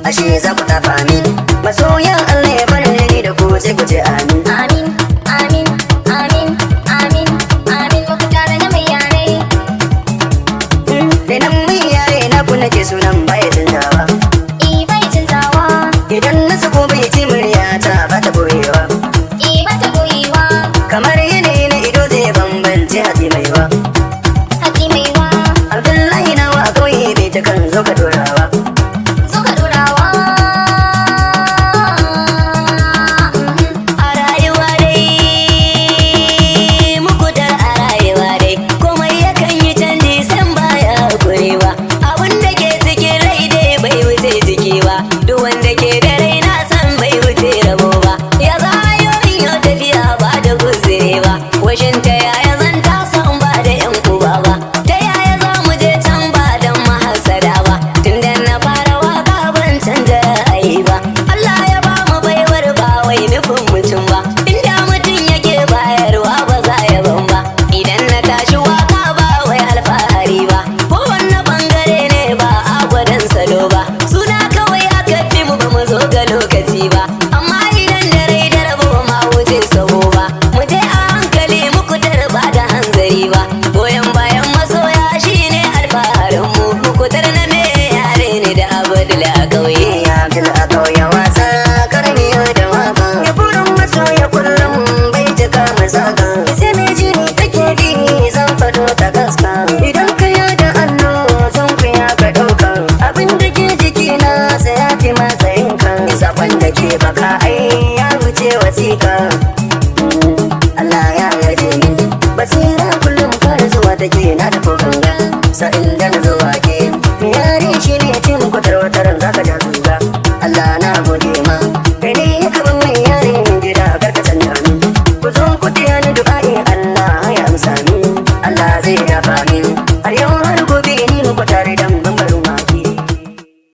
ashe za ku tafa min. Masoyan Allah ya bar ni da ku sai ku ce amin. Amin, amin, amin, amin, amin. Muku tare da mai yare. Da nan mai yare na ku nake sunan baya canzawa. Bai canzawa. Idan na sako bai ci murya ta ba ta boyewa. Ba ta goyewa. Kamar yanayi na ido zai bambance hatsi mai wa. Hatsi mai wa. Abdullahi na wa kauye bai ta kan zo ka dorawa. Zo ka dorawa. A rayuwa dai muku dar a rayuwa dai komai yakan yi canji san baya kurewa. Abin da ke cikin rai dai bai wuce jiki ba. Duk wanda ke da rai na san bai wuce rabo ba. Ya za yoyin yau tafiya ba da guzure ba. Washin ta yaya zan ta san ba da yan uba ba. Ta yaya za mu je can ba don mahasada ba. Tunda na fara waka ban canza ra'ayi ba. Allah ya ba mu baiwar ba wai nufin mutum ba. Inda mutum yake bayarwa ba za ya ban ba. Idan na tashi waka ba wai alfahari ba. Kowanne bangare ne ba a gwadon salo ba. Suna kawai aka fi mu ba mu zo ga lokaci ba. Amma idan da rai da rabo ma wuce sabo ba. Mu je a hankali muku tarba da hanzari ba. Goyon bayan masoya shine alfaharin mu. Muku tar na me yare ne da abdul a kauye. Abdul a kauye wasa karni da waka. Ya burin masoya kullum bai cika masaka. Sai mai jini take bi zan fado ta gaska.